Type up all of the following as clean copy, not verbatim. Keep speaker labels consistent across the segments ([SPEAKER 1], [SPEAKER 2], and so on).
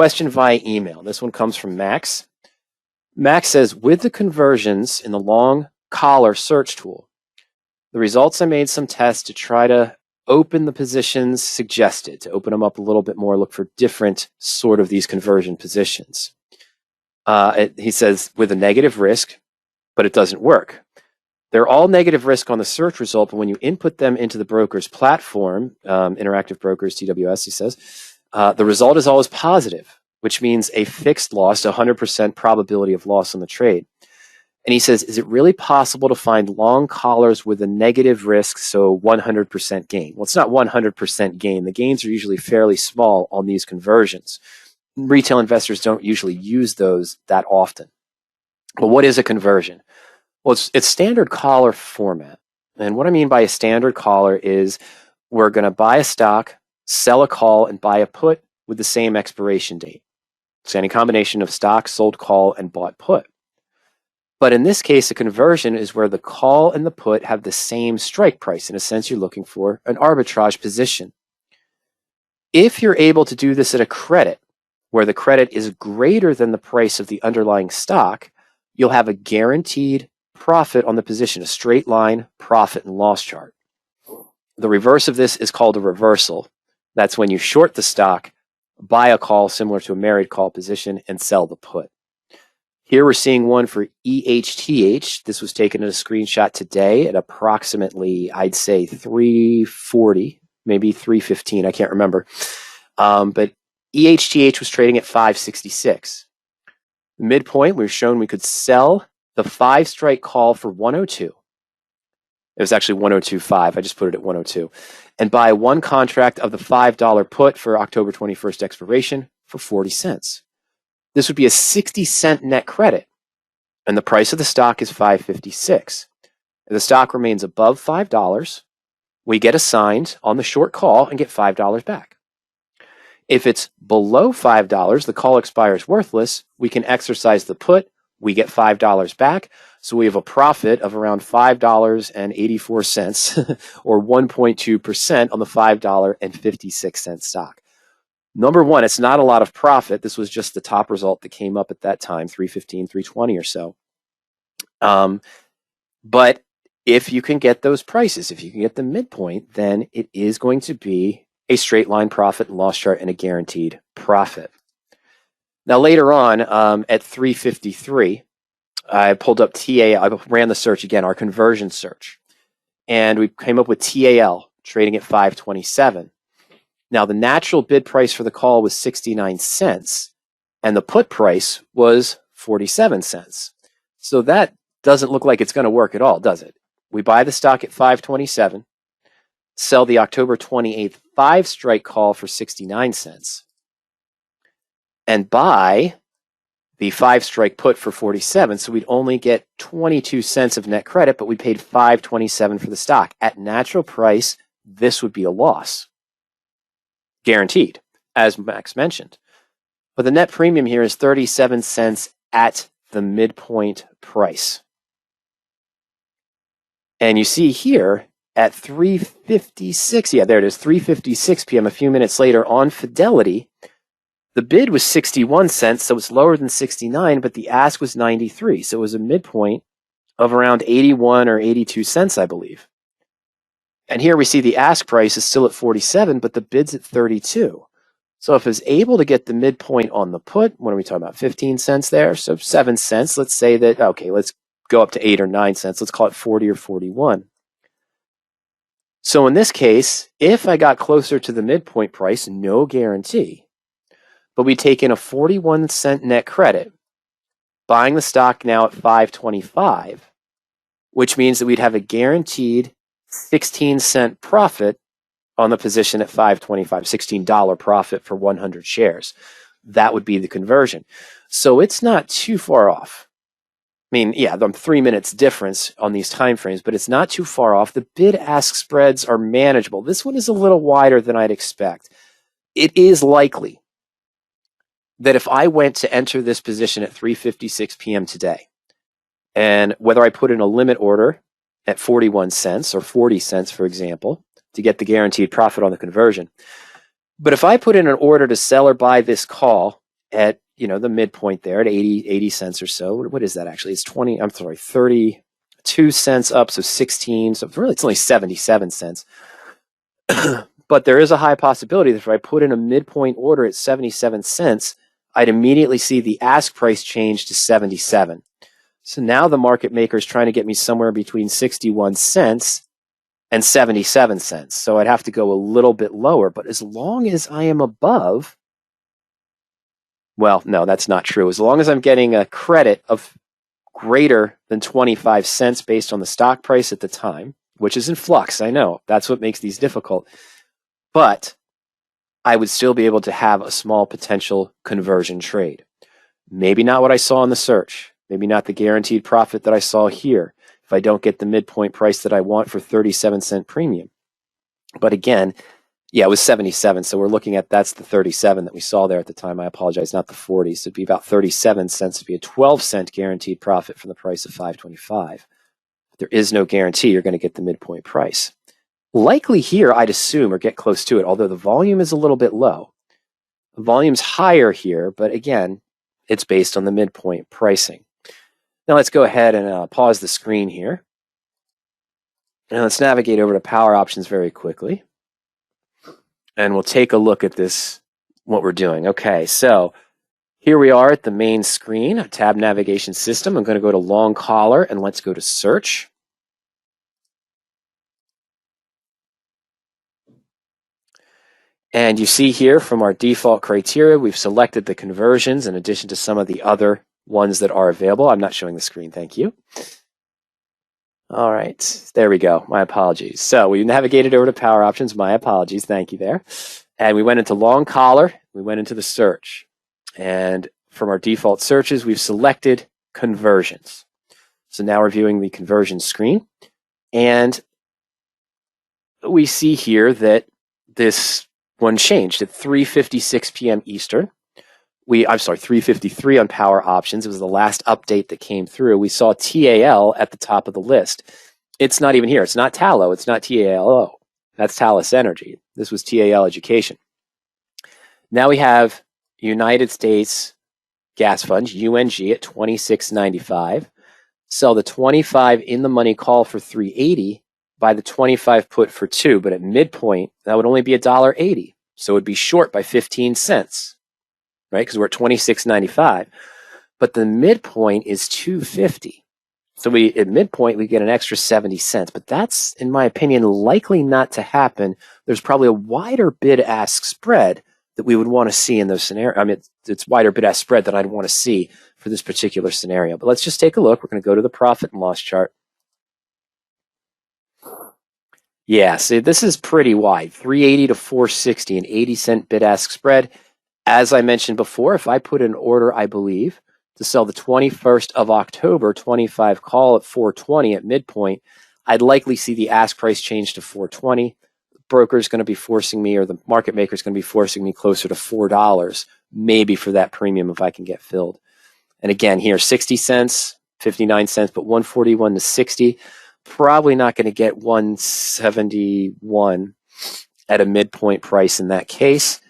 [SPEAKER 1] question via email. This one comes from Max. Max says, with the conversions in the long collar search tool, the results I made some tests to try to open the positions suggested, to open them up a little bit more, look for different sort of these conversion positions. He says, with a negative risk, but it doesn't work. They're all negative risk on the search result, but when you input them into the broker's platform, Interactive Brokers, TWS, he says, the result is always positive, which means a fixed loss, 100% probability of loss on the trade. And he says, is it really possible to find long collars with a negative risk, so 100% gain? Well, it's not 100% gain. The gains are usually fairly small on these conversions. Retail investors don't usually use those that often. But what is a conversion? Well, it's standard collar format. And what I mean by a standard collar is we're going to buy a stock, sell a call, and buy a put with the same expiration date. It's any combination of stock, sold call, and bought put. But in this case, a conversion is where the call and the put have the same strike price. In a sense, you're looking for an arbitrage position. If you're able to do this at a credit, where the credit is greater than the price of the underlying stock, you'll have a guaranteed profit on the position, a straight line profit and loss chart. The reverse of this is called a reversal. That's when you short the stock, buy a call similar to a married call position, and sell the put. Here we're seeing one for EHTH. This was taken at a screenshot today at approximately, I'd say 340, maybe 315, I can't remember. But EHTH was trading at 566. The midpoint, we were shown we could sell the 5-strike call for 102. It was actually 102.5. I just put it at 102. And buy one contract of the $5 put for October 21st expiration for 40 cents. This would be a 60-cent net credit. And the price of the stock is $5.56. If the stock remains above $5, we get assigned on the short call and get $5 back. If it's below $5, the call expires worthless, we can exercise the put, we get $5 back, so we have a profit of around $5.84 or 1.2% on the $5.56 stock. Number one, it's not a lot of profit. This was just the top result that came up at that time, 315, 320 or so. But if you can get those prices, if you can get the midpoint, then it is going to be a straight line profit and loss chart and a guaranteed profit. Now later on at 353, I pulled up TAL. I ran the search again, our conversion search, and we came up with TAL trading at 527. Now the natural bid price for the call was 69 cents, and the put price was 47 cents. So that doesn't look like it's going to work at all, does it? We buy the stock at 527, sell the October 28th 5-strike call for 69 cents, and buy the 5-strike put for 47. So we'd only get 22 cents of net credit, but we paid $5.27 for the stock. At natural price, this would be a loss. Guaranteed, as Max mentioned. But the net premium here is 37 cents at the midpoint price. And you see here at 3:56, yeah, there it is, 3:56 p.m., a few minutes later on Fidelity, the bid was 61 cents, so it's lower than 69, but the ask was 93. So it was a midpoint of around 81 or 82 cents, I believe. And here we see the ask price is still at 47, but the bid's at 32. So if it's able to get the midpoint on the put, what are we talking about, 15 cents there? So 7 cents, let's say that, okay, let's go up to 8 or 9 cents. Let's call it 40 or 41. So in this case, if I got closer to the midpoint price, no guarantee, but we take in a 41 cent net credit, buying the stock now at 5.25, which means that we'd have a guaranteed 16-cent profit on the position at 5.25, $16 profit for 100 shares. That would be the conversion. So it's not too far off. I mean, yeah, the 3 minutes difference on these time frames, but it's not too far off. The bid-ask spreads are manageable. This one is a little wider than I'd expect. It is likely that if I went to enter this position at 3:56 p.m. today, and whether I put in a limit order at 41 cents or 40 cents, for example, to get the guaranteed profit on the conversion, but if I put in an order to sell or buy this call at, the midpoint there at 80 cents or so. What is that actually? It's 32 cents up, so 16. So really it's only 77 cents. But there is a high possibility that if I put in a midpoint order at 77 cents, I'd immediately see the ask price change to 77. So now the market maker is trying to get me somewhere between 61 cents and 77 cents. So I'd have to go a little bit lower. But as long as I am above, well, no, that's not true. As long as I'm getting a credit of greater than 25 cents based on the stock price at the time, which is in flux, I know. That's what makes these difficult. But I would still be able to have a small potential conversion trade. Maybe not what I saw in the search. Maybe not the guaranteed profit that I saw here if I don't get the midpoint price that I want for 37-cent premium. But again, yeah, it was 77. So we're looking at, that's the 37 that we saw there at the time. I apologize, not the 40. So it'd be about 37 cents. It'd be a 12-cent guaranteed profit from the price of 5.25. There is no guarantee you're going to get the midpoint price. Likely here, I'd assume, or get close to it, although the volume is a little bit low. The volume's higher here, but again, it's based on the midpoint pricing. Now let's go ahead and pause the screen here. And let's navigate over to power options very quickly. And we'll take a look at this, what we're doing. Okay, so here we are at the main screen, a tab navigation system. I'm going to go to long collar and let's go to search. And you see here from our default criteria, we've selected the conversions in addition to some of the other ones that are available. I'm not showing the screen, thank you. All right, there we go. My apologies. So we navigated over to power options. My apologies, thank you there. And we went into long collar, we went into the search. And from our default searches, we've selected conversions. So now we're viewing the conversion screen. And we see here that this one changed at 3:56 p.m. Eastern. 3:53 on power options. It was the last update that came through. We saw TAL at the top of the list. It's not even here. It's not Tallow. It's not TALO. That's Talos Energy. This was TAL Education. Now we have United States Gas Fund, UNG, at $26.95. Sell the 25 in the money call for $3.80. Buy the 25 put for $2, but at midpoint, that would only be $1.80. So it would be short by 15 cents, right? Because we're at $26.95. But the midpoint is $2.50. So at midpoint, we get an extra 70 cents. But that's, in my opinion, likely not to happen. There's probably a wider bid-ask spread that we would want to see in those scenarios. I mean, it's wider bid-ask spread that I'd want to see for this particular scenario. But let's just take a look. We're going to go to the profit and loss chart. Yeah, see, this is pretty wide, 380 to 460, an 80-cent bid-ask spread. As I mentioned before, if I put an order, I believe, to sell the 21st of October 25 call at 420 at midpoint, I'd likely see the ask price change to 420. The broker is going to be forcing me, or the market maker is going to be forcing me closer to $4, maybe for that premium if I can get filled. And again, here, 60 cents, 59 cents, but 141 to 60. Probably not going to get 171 at a midpoint price in that case.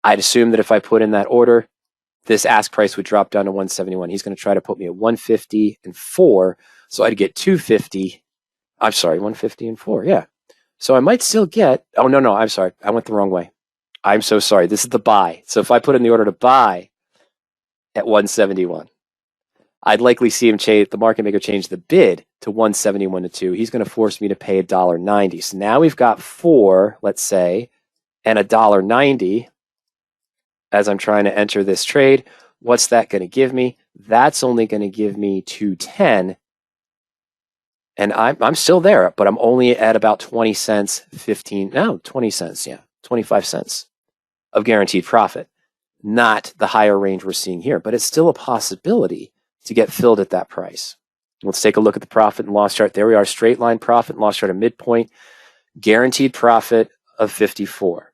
[SPEAKER 1] I'd assume that if I put in that order, this ask price would drop down to 171. He's going to try to put me at 150 and 4, so I'd get 250. I'm sorry, 150 and 4, yeah. So I might still get, oh, no, I'm sorry. I went the wrong way. I'm so sorry. This is the buy. So if I put in the order to buy at 171, I'd likely see him change, the market maker change the bid to 171 to 2. He's going to force me to pay $1.90. So now we've got 4, let's say, and $1.90 as I'm trying to enter this trade. What's that going to give me? That's only going to give me 210. And I'm still there, but I'm only at about 20 cents, 20 cents, yeah, 25 cents of guaranteed profit. Not the higher range we're seeing here, but it's still a possibility to get filled at that price. Let's take a look at the profit and loss chart. There we are, straight line profit and loss chart at midpoint, guaranteed profit of 54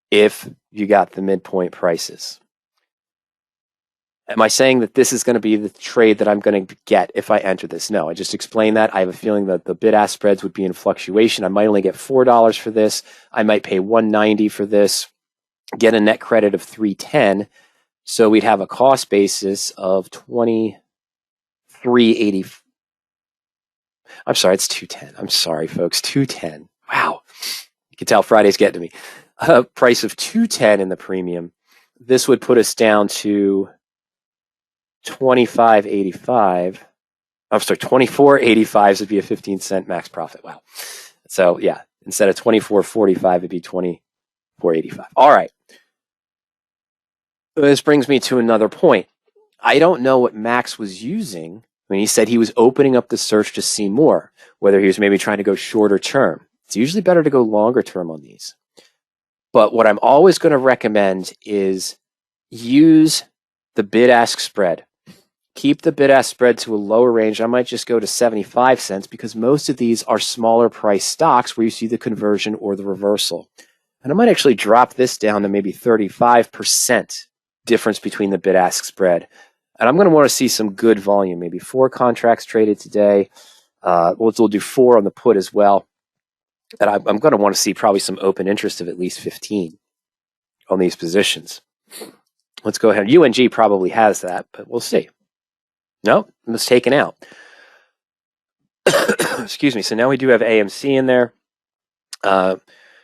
[SPEAKER 1] if you got the midpoint prices. Am I saying that this is going to be the trade that I'm going to get if I enter this? No, I just explained that. I have a feeling that the bid-ask spreads would be in fluctuation. I might only get $4 for this. I might pay $1.90 for this. get a net credit of 310. So we'd have a cost basis of 2380. I'm sorry, it's 210. I'm sorry, folks, 210. Wow. You can tell Friday's getting to me. A price of 210 in the premium. This would put us down to 2585. I'm sorry, 2485 would be a 15-cent max profit. Wow. So yeah, instead of 2445, it'd be 2485. All right. This brings me to another point. I don't know what Max was using when he said he was opening up the search to see more, whether he was maybe trying to go shorter term. It's usually better to go longer term on these. But what I'm always going to recommend is use the bid-ask spread. Keep the bid-ask spread to a lower range. I might just go to 75 cents because most of these are smaller price stocks where you see the conversion or the reversal. And I might actually drop this down to maybe 35% difference between the bid-ask spread. And I'm going to want to see some good volume, maybe 4 contracts traded today. We'll do 4 on the put as well. And I'm going to want to see probably some open interest of at least 15 on these positions. Let's go ahead. UNG probably has that, but we'll see. No, it was taken out. Excuse me. So now we do have AMC in there.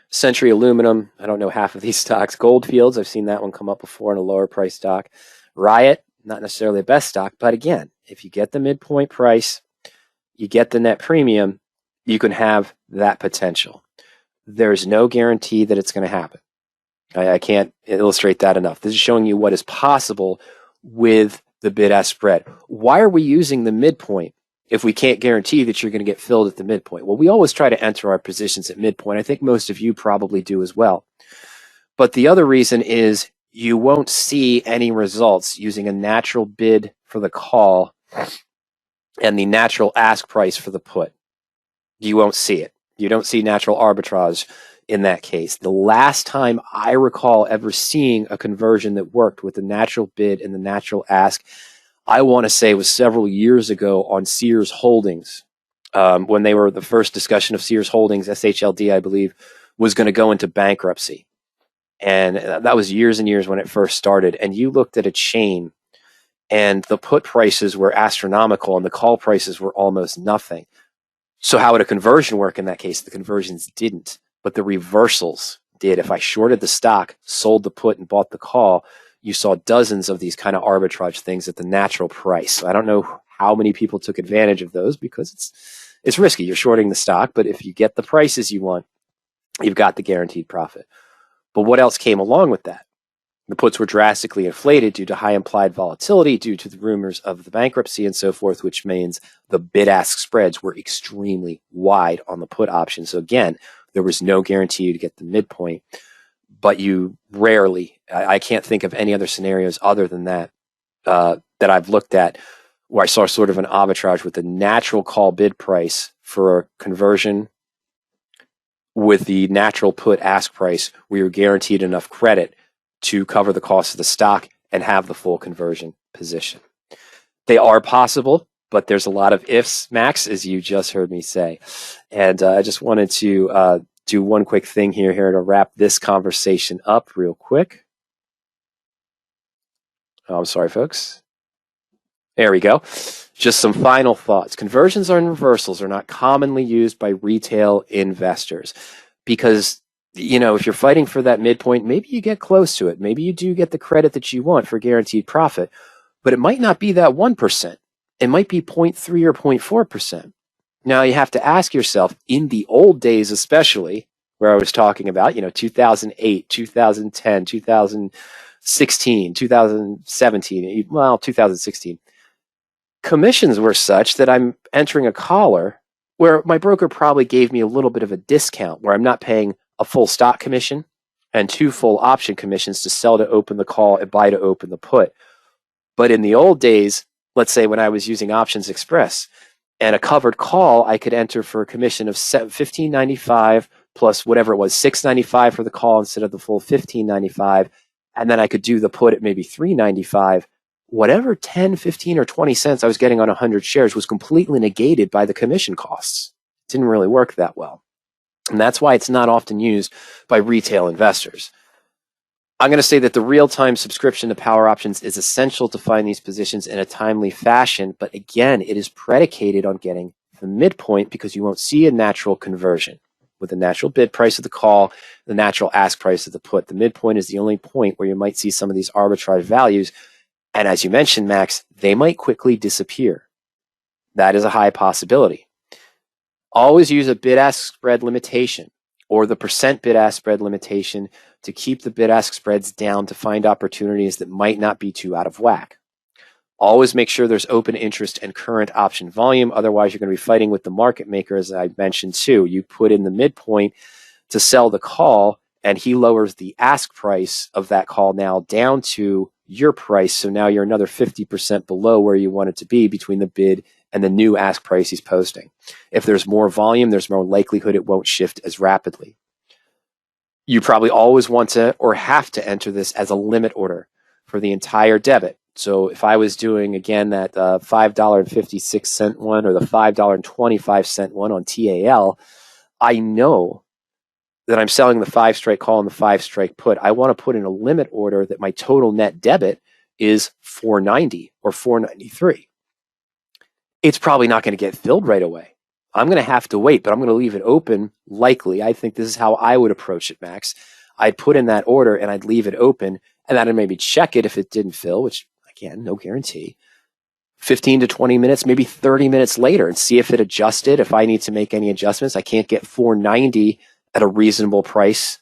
[SPEAKER 1] Century Aluminum, I don't know half of these stocks. Goldfields, I've seen that one come up before in a lower price stock. Riot, not necessarily the best stock, but again, if you get the midpoint price, you get the net premium, you can have that potential. There's no guarantee that it's going to happen. I can't illustrate that enough. This is showing you what is possible with the bid-ask spread. Why are we using the midpoint if we can't guarantee that you're going to get filled at the midpoint? Well, we always try to enter our positions at midpoint. I think most of you probably do as well. But the other reason is you won't see any results using a natural bid for the call and the natural ask price for the put. You won't see it. You don't see natural arbitrage in that case. The last time I recall ever seeing a conversion that worked with the natural bid and the natural ask, I want to say was several years ago on Sears Holdings, when they were the first discussion of Sears Holdings, SHLD, I believe, was going to go into bankruptcy. And that was years and years when it first started. And you looked at a chain and the put prices were astronomical and the call prices were almost nothing. So how would a conversion work in that case? The conversions didn't, but the reversals did. If I shorted the stock, sold the put, and bought the call, you saw dozens of these kind of arbitrage things at the natural price. So I don't know how many people took advantage of those because it's risky. You're shorting the stock, but if you get the prices you want, you've got the guaranteed profit. But what else came along with that? The puts were drastically inflated due to high implied volatility, due to the rumors of the bankruptcy and so forth, which means the bid-ask spreads were extremely wide on the put option. So again, there was no guarantee to get the midpoint, but you rarely, I can't think of any other scenarios other than that, that I've looked at where I saw sort of an arbitrage with the natural call bid price for a conversion with the natural put ask price where you're guaranteed enough credit to cover the cost of the stock and have the full conversion position. They are possible, but there's a lot of ifs, Max, as you just heard me say. And I just wanted to do one quick thing here to wrap this conversation up real quick. Oh, I'm sorry, folks. There we go. Just some final thoughts. Conversions and reversals are not commonly used by retail investors because, you know, if you're fighting for that midpoint, maybe you get close to it. Maybe you do get the credit that you want for guaranteed profit, but it might not be that 1%. It might be 0.3 or 0.4%. Now you have to ask yourself, in the old days especially, where I was talking about, 2008, 2010, 2016, 2017, well, 2016, commissions were such that I'm entering a collar where my broker probably gave me a little bit of a discount where I'm not paying a full stock commission and 2 full option commissions to sell to open the call and buy to open the put. But in the old days, let's say when I was using Options Express and a covered call, I could enter for a commission of $15.95 plus whatever it was, $6.95 for the call instead of the full $15.95. And then I could do the put at maybe $3.95. Whatever 10, 15, or 20 cents I was getting on 100 shares was completely negated by the commission costs. It didn't really work that well. And that's why it's not often used by retail investors. I'm going to say that the real-time subscription to power options is essential to find these positions in a timely fashion. But again, it is predicated on getting the midpoint because you won't see a natural conversion with the natural bid price of the call, the natural ask price of the put. The midpoint is the only point where you might see some of these arbitrage values. And as you mentioned, Max, they might quickly disappear. That is a high possibility. Always use a bid-ask spread limitation or the percent bid-ask spread limitation to keep the bid-ask spreads down to find opportunities that might not be too out of whack. Always make sure there's open interest and current option volume. Otherwise, you're going to be fighting with the market maker, as I mentioned too. You put in the midpoint to sell the call, and he lowers the ask price of that call now down to your price. So now you're another 50% below where you want it to be between the bid and the new ask price he's posting. If there's more volume, there's more likelihood it won't shift as rapidly. You probably always want to or have to enter this as a limit order for the entire debit. So if I was doing, again, that $5.56 one or the $5.25 one on TAL, I know that I'm selling the 5 strike call and the 5 strike put. I want to put in a limit order that my total net debit is $4.90 or $4.93. It's probably not going to get filled right away. I'm going to have to wait, but I'm going to leave it open likely. I think this is how I would approach it, Max. I'd put in that order and I'd leave it open, and then I'd maybe check it if it didn't fill, which, again, no guarantee. 15 to 20 minutes, maybe 30 minutes later, and see if it adjusted. If I need to make any adjustments, I can't get $4.90 at a reasonable price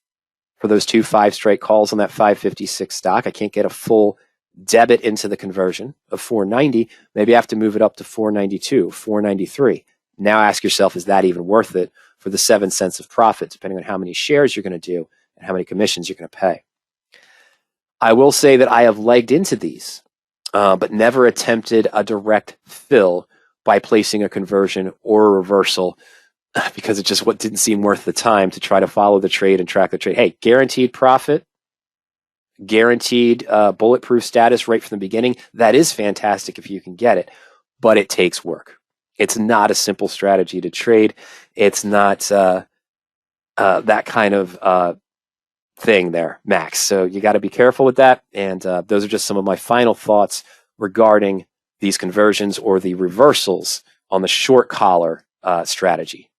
[SPEAKER 1] for those 2 5 strike calls on that 556 stock. I can't get a full debit into the conversion of $4.90. Maybe I have to move it up to $4.92, $4.93. Now ask yourself, is that even worth it for the 7 cents of profit, depending on how many shares you're going to do and how many commissions you're going to pay? I will say that I have legged into these, but never attempted a direct fill by placing a conversion or a reversal because it just didn't seem worth the time to try to follow the trade and track the trade. Hey, guaranteed profit, guaranteed bulletproof status right from the beginning. That is fantastic if you can get it, but it takes work. It's not a simple strategy to trade. It's not that kind of thing there, Max. So you got to be careful with that. And those are just some of my final thoughts regarding these conversions or the reversals on the short collar strategy.